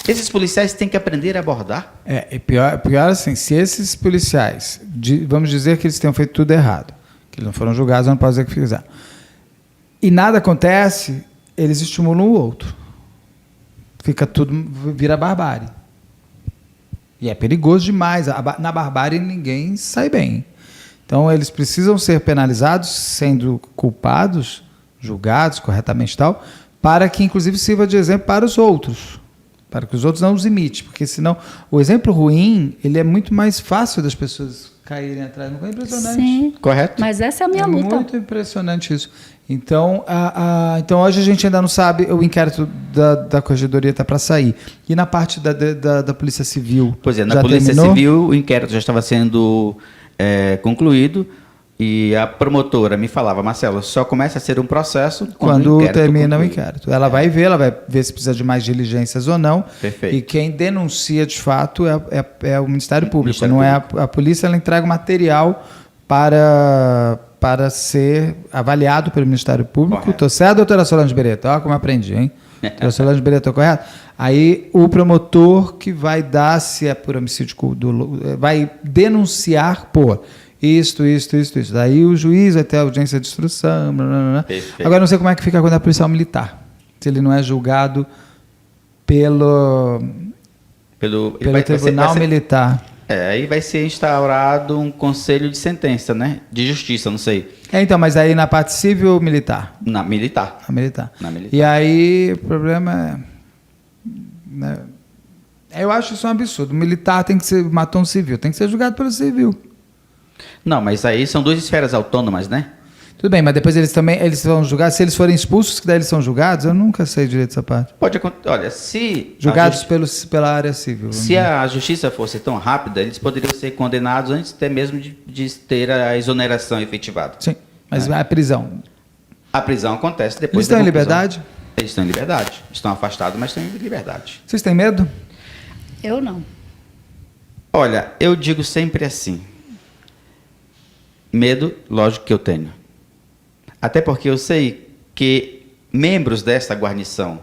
Esses policiais têm que aprender a abordar? Pior assim, se esses policiais, vamos dizer que eles tenham feito tudo errado, que eles não foram julgados, eu não posso dizer que fizeram, e nada acontece, eles estimulam o outro. Vira barbárie. E é perigoso demais. Na barbárie ninguém sai bem. Então eles precisam ser penalizados, sendo culpados, julgados corretamente e tal, para que inclusive sirva de exemplo para os outros. Para que os outros não os imitem. Porque senão, o exemplo ruim, ele é muito mais fácil das pessoas caírem atrás. Não é impressionante? Sim. Correto? Mas essa é a minha luta. É muito impressionante isso. Então, então, hoje a gente ainda não sabe, o inquérito da Corregedoria está para sair. E na parte da Polícia Civil? Pois é, na já Polícia terminou? Civil o inquérito já estava sendo concluído e a promotora me falava, Marcelo, só começa a ser um processo quando o termina o concluir. inquérito. Ela vai ver se precisa de mais diligências ou não. Perfeito. E quem denuncia de fato é o Ministério Público. Ministério não Público. é a polícia, ela entrega o material para ser avaliado pelo Ministério Público. Correto. Estou certo, doutora Solange Beretta? Olha como eu aprendi, hein? Doutora Solange Beretta, estou correto? Aí o promotor que vai dar, se é por homicídio vai denunciar por isto. Daí o juiz vai ter audiência de instrução. Blá, blá, blá. Perfeito. Agora não sei como é que fica quando é policial militar. Se ele não é julgado pelo Tribunal Militar. Aí vai ser instaurado um conselho de sentença, né? De justiça, não sei. Então, mas aí na parte civil ou militar? Na militar. Na militar. Na militar. E aí o problema né, eu acho isso um absurdo. O militar tem que ser, matou um civil, tem que ser julgado pelo civil. Não, mas aí são duas esferas autônomas, né? Tudo bem, mas depois eles vão julgar, se eles forem expulsos, que daí eles são julgados, eu nunca sei direito essa parte. Pode acontecer. Olha, se Julgados pela área civil. Se a justiça fosse tão rápida, eles poderiam ser condenados antes até mesmo de ter a exoneração efetivada. Sim, mas a prisão. A prisão acontece depois Eles estão da em conclusão. liberdade? Eles estão em liberdade. Estão afastados, mas estão em liberdade. Vocês têm medo? Eu não. Olha, eu digo sempre assim. Medo, lógico que eu tenho. Até porque eu sei que membros desta guarnição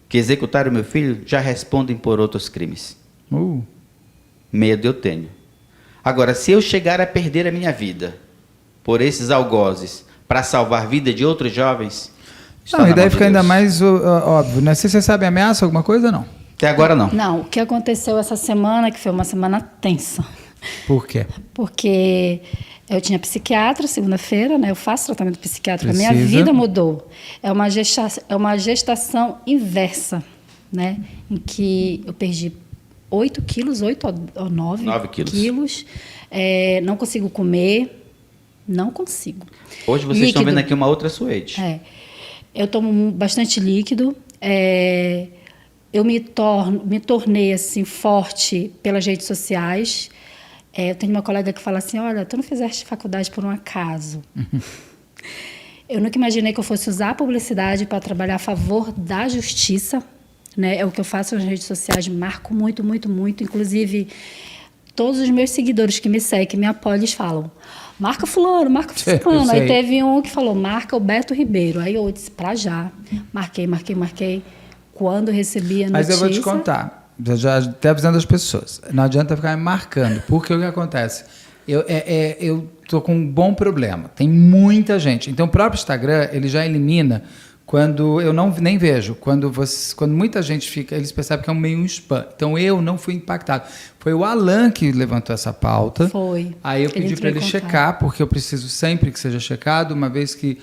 que executaram meu filho já respondem por outros crimes. Medo eu tenho. Agora, se eu chegar a perder a minha vida por esses algozes para salvar a vida de outros jovens... Não, e daí fica ainda mais óbvio, né? Se você sabe ameaça, alguma coisa, não? Até agora não. Não, o que aconteceu essa semana, que foi uma semana tensa. Por quê? Porque eu tinha psiquiatra segunda-feira, né? Eu faço tratamento psiquiátrico, a minha Precisa. vida mudou. É uma gestação inversa, né? Em que eu perdi 8 quilos, 8 ou 9 quilos. Não consigo comer, não consigo. Hoje vocês estão vendo aqui uma outra Suede. Eu tomo bastante líquido, eu me tornei assim, forte pelas redes sociais. Eu tenho uma colega que fala assim, olha, tu não fizeste faculdade por um acaso. Eu nunca imaginei que eu fosse usar a publicidade para trabalhar a favor da justiça, né? É o que eu faço nas redes sociais, marco muito, muito, muito. Inclusive, todos os meus seguidores que me seguem, que me apoiam, eles falam, marca fulano, marca fulano. Aí teve um que falou, marca o Beto Ribeiro. Aí eu disse, pra já. Marquei. Quando recebi a notícia... Mas eu vou te contar, já até avisando as pessoas, não adianta ficar me marcando, porque o que acontece? Eu estou com um bom problema, tem muita gente. Então o próprio Instagram, ele já elimina quando eu nem vejo, quando muita gente fica, eles percebem que é meio um spam. Então eu não fui impactado. Foi o Alan que levantou essa pauta. Foi. Aí eu pedi para ele checar, porque eu preciso sempre que seja checado, uma vez que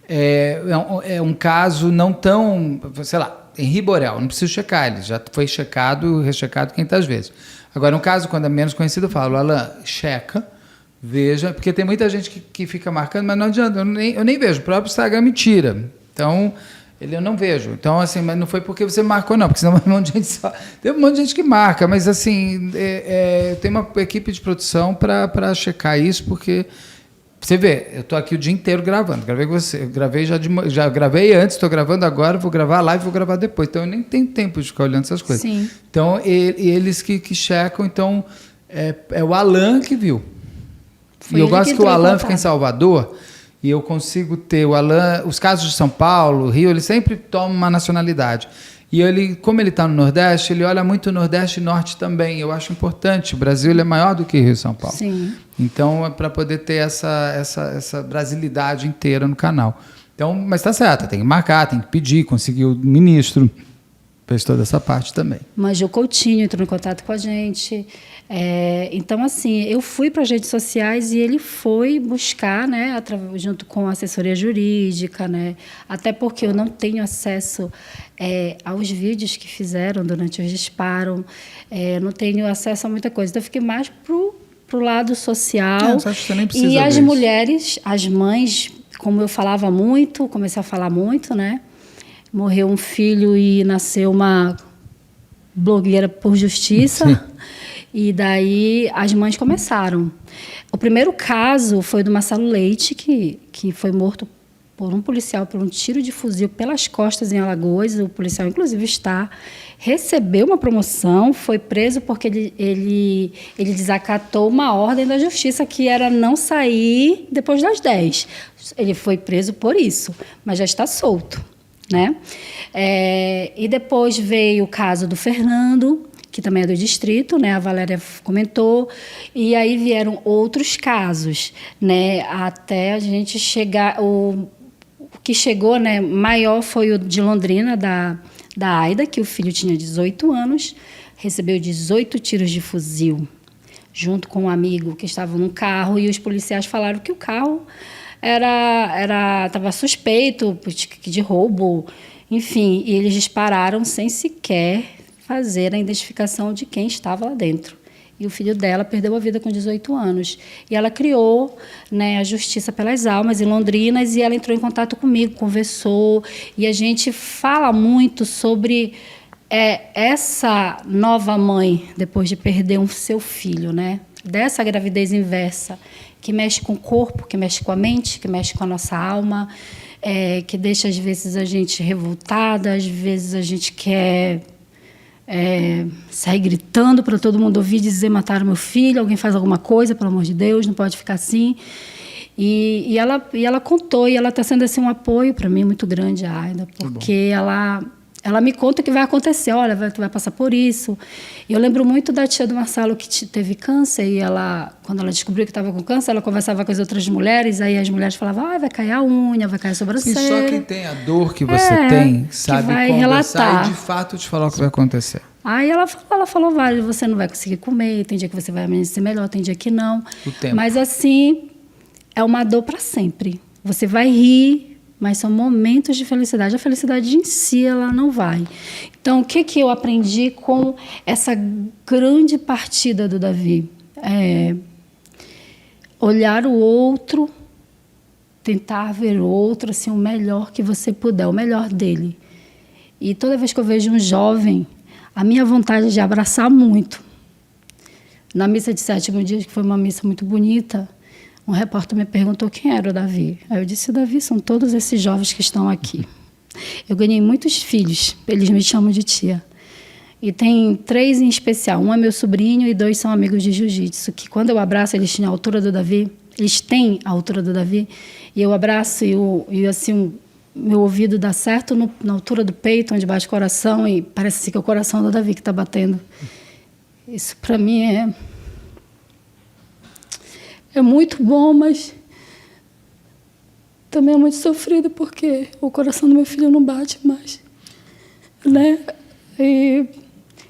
é um caso não tão, sei lá, em Riborel, não preciso checar, ele já foi checado, rechecado 500 vezes. Agora, um caso, quando é menos conhecido, eu falo, Alan, checa, veja, porque tem muita gente que fica marcando, mas não adianta, eu nem vejo, o próprio Instagram me tira. Então, eu não vejo. Então, assim, mas não foi porque você marcou, não, porque senão um monte de gente tem um monte de gente que marca, mas assim, tem uma equipe de produção para checar isso, porque você vê, eu estou aqui o dia inteiro gravando, gravei com você, eu gravei já gravei antes, estou gravando agora, vou gravar a live, vou gravar depois, então eu nem tenho tempo de ficar olhando essas coisas. Sim. Então, eles que checam, então, é o Alan que viu. E eu gosto que o Alan fica em Salvador, e eu consigo ter o Alan, os casos de São Paulo, Rio, eles sempre tomam uma nacionalidade. E ele, como ele está no Nordeste, ele olha muito o Nordeste e Norte também. Eu acho importante. O Brasil ele é maior do que Rio e São Paulo. Sim. Então, é para poder ter essa brasilidade inteira no canal. Então, mas está certo, tem que marcar, tem que pedir, conseguir o ministro. Fez toda essa parte também. Mas o Coutinho entrou em contato com a gente. Então, assim, eu fui para as redes sociais e ele foi buscar, né, junto com a assessoria jurídica, né, até porque eu não tenho acesso aos vídeos que fizeram durante os disparos, não tenho acesso a muita coisa. Então, eu fiquei mais pro lado social. Acho que você nem precisa e as disso. mulheres, as mães, como eu falava muito, comecei a falar muito, né? Morreu um filho e nasceu uma blogueira por justiça. Sim. E daí as mães começaram. O primeiro caso foi do Marcelo Leite, que foi morto por um policial por um tiro de fuzil pelas costas em Alagoas. O policial, inclusive, recebeu uma promoção, foi preso porque ele desacatou uma ordem da justiça que era não sair depois das 10. Ele foi preso por isso, mas já está solto, né? E depois veio o caso do Fernando, que também é do distrito, né? A Valéria comentou, e aí vieram outros casos, né? Até a gente chegar... O que chegou, né, maior foi o de Londrina, da Aida, que o filho tinha 18 anos, recebeu 18 tiros de fuzil, junto com um amigo que estava no carro, e os policiais falaram que o carro estava suspeito de roubo, enfim, e eles dispararam sem sequer fazer a identificação de quem estava lá dentro. E o filho dela perdeu a vida com 18 anos. E ela criou, né, a Justiça pelas Almas em Londrina, e ela entrou em contato comigo, conversou, e a gente fala muito sobre essa nova mãe, depois de perder seu filho, né? Dessa gravidez inversa, que mexe com o corpo, que mexe com a mente, que mexe com a nossa alma, que deixa, às vezes, a gente revoltada, às vezes a gente quer sair gritando para todo mundo ouvir, dizer: mataram meu filho, alguém faz alguma coisa, pelo amor de Deus, não pode ficar assim. E ela contou, e ela está sendo assim, um apoio para mim muito grande, a Aida, porque ela me conta o que vai acontecer. Olha, tu vai passar por isso. E eu lembro muito da tia do Marcelo, que teve câncer, e quando ela descobriu que estava com câncer, ela conversava com as outras mulheres, aí as mulheres falavam: vai cair a unha, vai cair a sobrancelha. E só quem tem a dor que você tem sabe vai conversar relatar. E de fato te falar o que vai acontecer. Aí ela falou: vários, você não vai conseguir comer, tem dia que você vai amanhecer melhor, tem dia que não. O tempo. Mas assim, é uma dor para sempre. Você vai rir, mas são momentos de felicidade. A felicidade em si, ela não vai. Então, o que eu aprendi com essa grande partida do Davi? Olhar o outro, tentar ver o outro assim, o melhor que você puder, o melhor dele. E toda vez que eu vejo um jovem, a minha vontade é de abraçar muito. Na missa de 7º dia, que foi uma missa muito bonita, um repórter me perguntou quem era o Davi. Aí eu disse: o Davi são todos esses jovens que estão aqui. Eu ganhei muitos filhos, eles me chamam de tia. E tem 3 em especial. Um é meu sobrinho e 2 são amigos de jiu-jitsu, que quando eu abraço, eles têm a altura do Davi. Eles têm a altura do Davi. E eu abraço e assim, meu ouvido dá certo na altura do peito, onde bate o coração, e parece que é o coração do Davi que está batendo. Isso, para mim, é muito bom, mas também é muito sofrido, porque o coração do meu filho não bate mais, né? E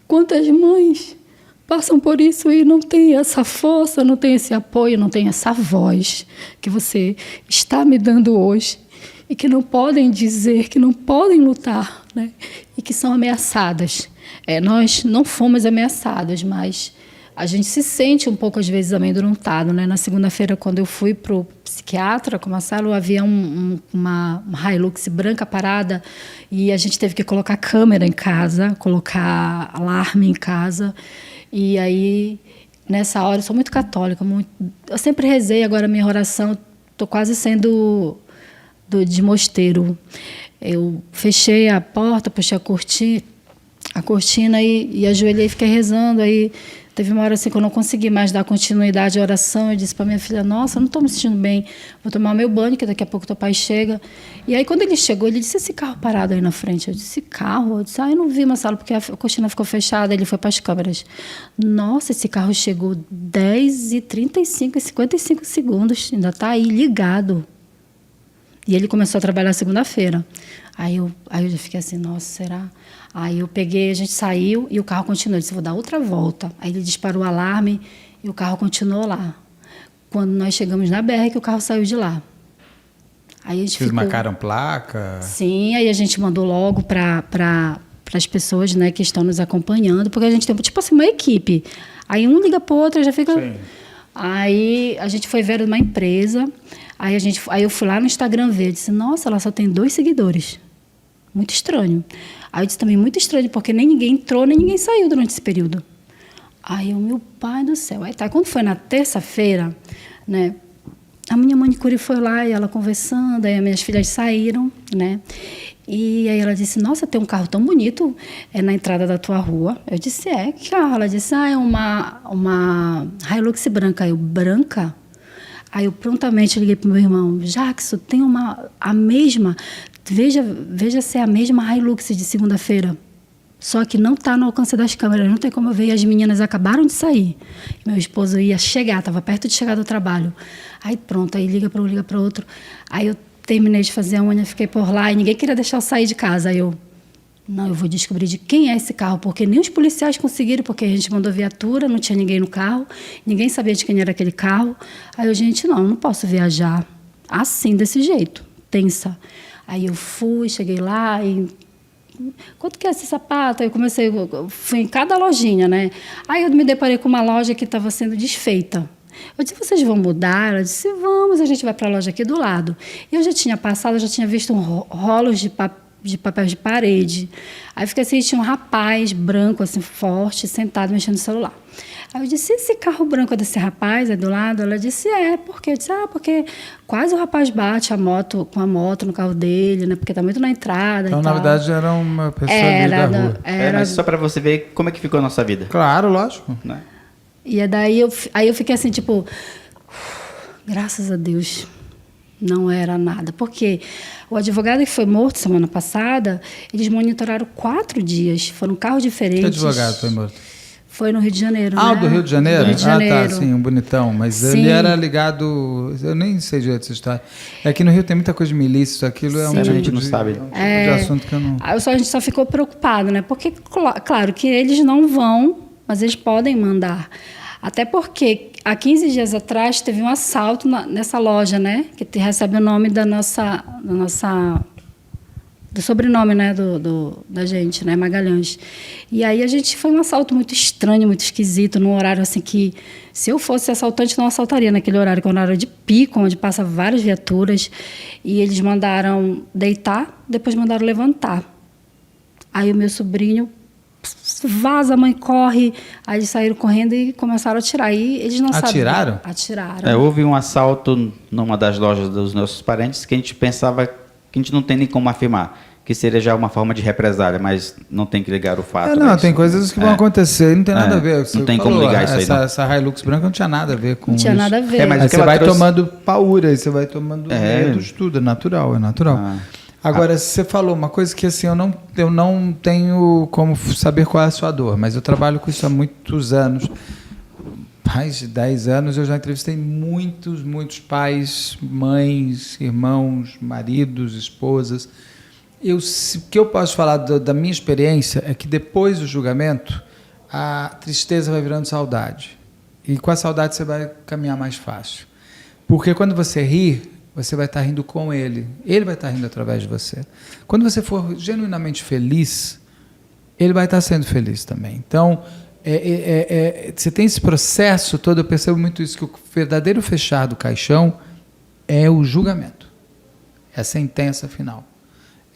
quantas mães passam por isso e não tem essa força, não tem esse apoio, não tem essa voz que você está me dando hoje, e que não podem dizer, que não podem lutar, né? E que são ameaçadas. Nós não fomos ameaçados, mas a gente se sente um pouco, às vezes, amedrontado, né? Na segunda-feira, quando eu fui para o psiquiatra com o Marcelo, havia uma Hilux branca parada, e a gente teve que colocar câmera em casa, colocar alarme em casa. E aí, nessa hora, eu sou muito católica, eu sempre rezei, agora a minha oração, estou quase sendo de mosteiro. Eu fechei a porta, puxei a cortina, a cortina e ajoelhei e fiquei rezando. Aí teve uma hora assim que eu não consegui mais dar continuidade à oração. Eu disse para minha filha, nossa, eu não estou me sentindo bem, vou tomar meu banho, que daqui a pouco teu pai chega. E aí quando ele chegou, ele disse, esse carro parado aí na frente. Eu disse, carro? Eu disse, eu não vi, Marcelo, porque a cortina ficou fechada. Ele foi para as câmeras. Nossa, esse carro chegou 10h35 e 55 segundos, ainda está aí ligado. E ele começou a trabalhar segunda-feira. Aí eu já fiquei assim, nossa, será? Aí eu peguei, a gente saiu e o carro continuou. Eu disse, vou dar outra volta. Aí ele disparou o alarme e o carro continuou lá. Quando nós chegamos na BR, que o carro saiu de lá. Aí a gente Vocês marcaram placa? Sim, aí a gente mandou logo para as pessoas, né, que estão nos acompanhando, porque a gente tem, tipo assim, uma equipe. Aí um liga para o outro, já fica... Sim. Aí a gente foi ver uma empresa, aí eu fui lá no Instagram ver, disse, nossa, ela só tem 2 seguidores. Muito estranho. Aí eu disse também, muito estranho, porque nem ninguém entrou, nem ninguém saiu durante esse período. Aí eu, meu pai do céu. Aí tá, quando foi na terça-feira, né, a minha manicure foi lá e ela conversando, aí as minhas filhas saíram, né, e aí ela disse, nossa, tem um carro tão bonito na entrada da tua rua. Eu disse, que carro? Ela disse, é uma Hilux branca. Eu, branca? Aí eu prontamente liguei para o meu irmão, Jackson, tem a mesma, veja se é a mesma Hilux de segunda-feira. Só que não está no alcance das câmeras, não tem como eu ver. E as meninas acabaram de sair. Meu esposo ia chegar, estava perto de chegar do trabalho. Aí pronto, aí liga para um, liga para outro. Aí eu terminei de fazer a unha, fiquei por lá e ninguém queria deixar eu sair de casa. Aí eu vou descobrir de quem é esse carro, porque nem os policiais conseguiram, porque a gente mandou viatura, não tinha ninguém no carro, ninguém sabia de quem era aquele carro. Aí eu, gente, não posso viajar assim, desse jeito, tensa. Aí eu cheguei lá e... Quanto que é esse sapato? Aí eu fui em cada lojinha, né? Aí eu me deparei com uma loja que estava sendo desfeita. Eu disse, vocês vão mudar? Ela disse, vamos, a gente vai para a loja aqui do lado. E eu já tinha passado, já tinha visto rolos de papel de parede. Aí fiquei assim, tinha um rapaz branco, assim, forte, sentado, mexendo no celular. Aí eu disse, esse carro branco é desse rapaz aí do lado? Ela disse, por quê? Eu disse, porque quase o rapaz bate com a moto no carro dele, né? Porque tá muito na entrada. Então, e na tal. verdade, era uma pessoa ali da rua. Mas só para você ver como é que ficou a nossa vida. Claro, lógico. Né? E daí aí eu fiquei assim, tipo, graças a Deus, não era nada. Porque o advogado que foi morto semana passada, eles monitoraram 4 dias, foram carros diferentes. Que advogado foi morto? Foi no Rio de Janeiro, Ah, né? do Rio de Janeiro? Do Rio de Janeiro. Ah, tá, sim, um bonitão. Mas Sim. ele era ligado... Eu nem sei direito essa história. É que no Rio tem muita coisa de milícia, isso, aquilo é um Sim. tipo A gente não sabe. tipo de assunto que eu não... A gente só ficou preocupado, né? Porque, claro, que eles não vão, mas eles podem mandar. Até porque, há 15 dias atrás, teve um assalto nessa loja, né? Que recebe o nome da nossa do sobrenome, né, da gente, né, Magalhães. E aí foi um assalto muito estranho, muito esquisito, num horário assim que, se eu fosse assaltante, não assaltaria naquele horário, que é um horário de pico, onde passa várias viaturas, e eles mandaram deitar, depois mandaram levantar. Aí o meu sobrinho vaza, a mãe corre, aí eles saíram correndo e começaram a atirar. Aí eles não Atiraram? sabiam. Atiraram. Houve um assalto numa das lojas dos nossos parentes que a gente pensava que a gente não tem nem como afirmar, que seria já uma forma de represália, mas não tem que ligar o fato. Não, tem coisas que vão acontecer, não tem nada a ver. Não tem como ligar isso aí, não. Essa Hilux branca não tinha nada a ver com isso. Não tinha nada a ver. Mas Aí o que você ela vai trouxe... tomando paura, aí você vai tomando medo de tudo, é natural. Agora, você falou uma coisa que assim, eu não tenho como saber qual é a sua dor, mas eu trabalho com isso há muitos anos. Mais de 10 anos, eu já entrevistei muitos pais, mães, irmãos, maridos, esposas. O que eu posso falar da minha experiência é que depois do julgamento, a tristeza vai virando saudade. E com a saudade você vai caminhar mais fácil. Porque quando você ri, você vai estar rindo com ele. Ele vai estar rindo através de você. Quando você for genuinamente feliz, ele vai estar sendo feliz também. Então, você tem esse processo todo, eu percebo muito isso, que o verdadeiro fechar do caixão é o julgamento. É a sentença final.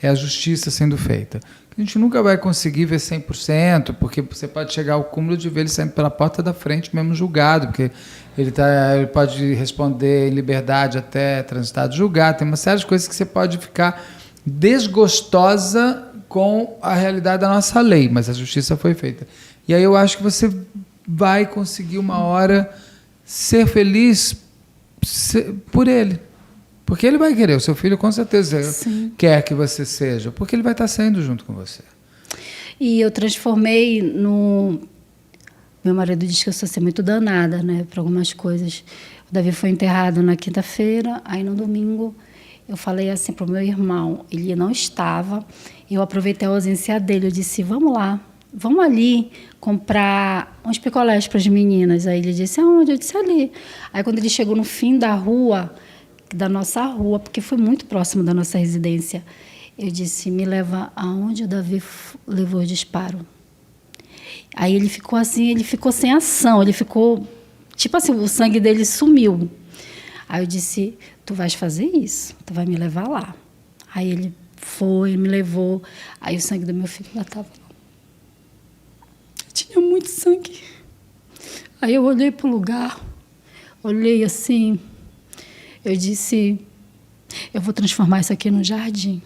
É a justiça sendo feita. A gente nunca vai conseguir ver 100%, porque você pode chegar ao cúmulo de ver ele saindo pela porta da frente, mesmo julgado, porque ele pode responder em liberdade até transitado julgado. Tem uma série de coisas que você pode ficar desgostosa com a realidade da nossa lei, mas a justiça foi feita. E aí eu acho que você vai conseguir uma hora ser feliz por ele. Porque ele vai querer, o seu filho com certeza quer que você seja, porque ele vai estar saindo junto com você. E eu transformei no... Meu marido diz que eu sou assim, muito danada, né, para algumas coisas. O Davi foi enterrado na quinta-feira, aí no domingo eu falei assim para o meu irmão, ele não estava, eu aproveitei a ausência dele, eu disse, vamos lá, vamos ali comprar uns picolés para as meninas. Aí ele disse, aonde? Eu disse, ali. Aí quando ele chegou no fim da rua, da nossa rua, porque foi muito próximo da nossa residência, eu disse, me leva aonde o Davi levou o disparo. Aí ele ficou assim, ele ficou sem ação, ele ficou, tipo assim, o sangue dele sumiu. Aí eu disse, tu vais fazer isso, tu vai me levar lá. Aí ele foi, me levou, aí o sangue do meu filho já estava lá. Tinha muito sangue. Aí eu olhei para o lugar, olhei assim, eu disse, eu vou transformar isso aqui num jardim.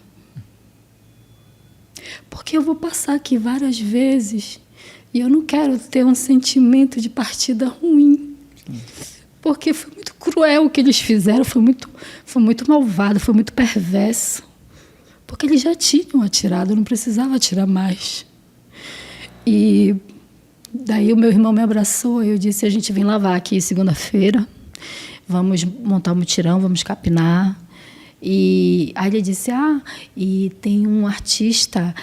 Porque eu vou passar aqui várias vezes e eu não quero ter um sentimento de partida ruim. Porque foi muito cruel o que eles fizeram, foi muito malvado, foi muito perverso. Porque eles já tinham atirado, eu não precisava atirar mais. E daí o meu irmão me abraçou e eu disse, a gente vem lavar aqui segunda-feira, vamos montar um mutirão, vamos capinar. E aí ele disse, e tem um artista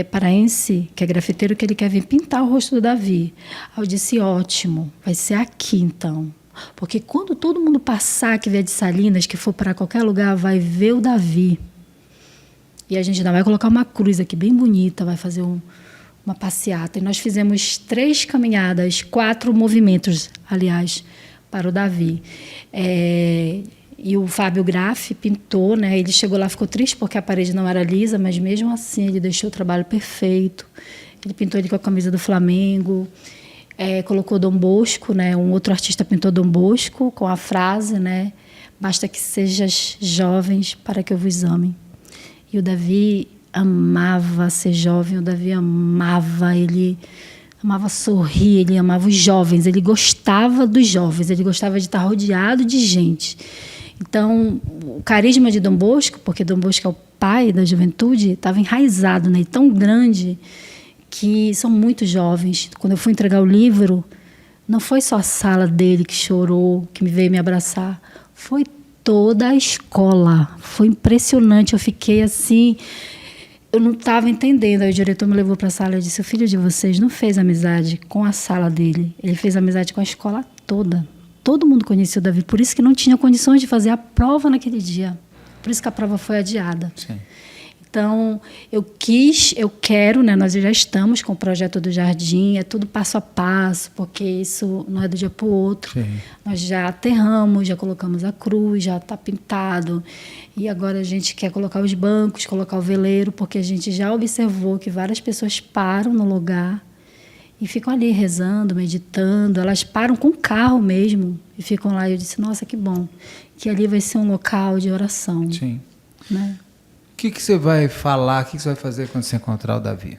paraense, que é grafiteiro, que ele quer vir pintar o rosto do Davi. Aí eu disse, ótimo, vai ser aqui então. Porque quando todo mundo passar, que vier de Salinas, que for para qualquer lugar, vai ver o Davi. E a gente ainda vai colocar uma cruz aqui bem bonita, vai fazer uma passeata. E nós fizemos 3 caminhadas, 4 movimentos, aliás, para o Davi. E o Fábio Graff pintou, né? Ele chegou lá, ficou triste porque a parede não era lisa, mas mesmo assim ele deixou o trabalho perfeito. Ele pintou ele com a camisa do Flamengo, colocou Dom Bosco, né? Um outro artista pintou Dom Bosco com a frase, né? Basta que sejas jovens para que eu vos ame. E o Davi amava ser jovem, o Davi ele amava sorrir, ele amava os jovens, ele gostava dos jovens, ele gostava de estar rodeado de gente. Então, o carisma de Dom Bosco, porque Dom Bosco é o pai da juventude, estava enraizado, né? E tão grande que são muito jovens. Quando eu fui entregar o livro, não foi só a sala dele que chorou, que me veio me abraçar, foi toda a escola. Foi impressionante, eu fiquei assim, eu não estava entendendo. Aí o diretor me levou para a sala e disse, o filho de vocês não fez amizade com a sala dele, ele fez amizade com a escola toda. Todo mundo conhecia o Davi, por isso que não tinha condições de fazer a prova naquele dia. Por isso que a prova foi adiada. Sim. Então, eu quero, né, nós já estamos com o projeto do Jardim, é tudo passo a passo, porque isso não é do dia para o outro. Sim. Nós já aterramos, já colocamos a cruz, já está pintado. E agora a gente quer colocar os bancos, colocar o veleiro, porque a gente já observou que várias pessoas param no lugar e ficam ali rezando, meditando. Elas param com o carro mesmo e ficam lá. E eu disse, nossa, que bom, que ali vai ser um local de oração. Sim. Né? O que você vai falar, o que você vai fazer quando você encontrar o Davi?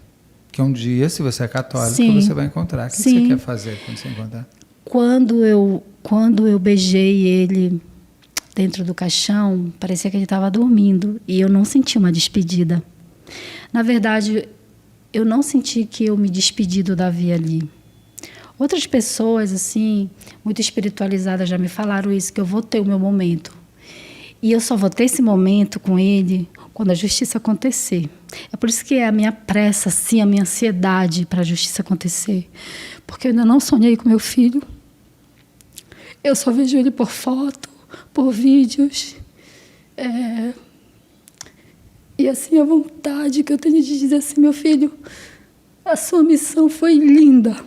Que um dia, se você é católica, sim, você vai encontrar. O que você quer fazer quando você encontrar? Quando eu beijei ele dentro do caixão, parecia que ele estava dormindo e eu não senti uma despedida. Na verdade, eu não senti que eu me despedi do Davi ali. Outras pessoas, assim, muito espiritualizadas já me falaram isso, que eu vou ter o meu momento. E eu só vou ter esse momento com ele quando a justiça acontecer. É por isso que é a minha pressa, assim, a minha ansiedade para a justiça acontecer. Porque eu ainda não sonhei com meu filho. Eu só vejo ele por foto, por vídeos. E assim, a vontade que eu tenho de dizer assim, meu filho, a sua missão foi linda.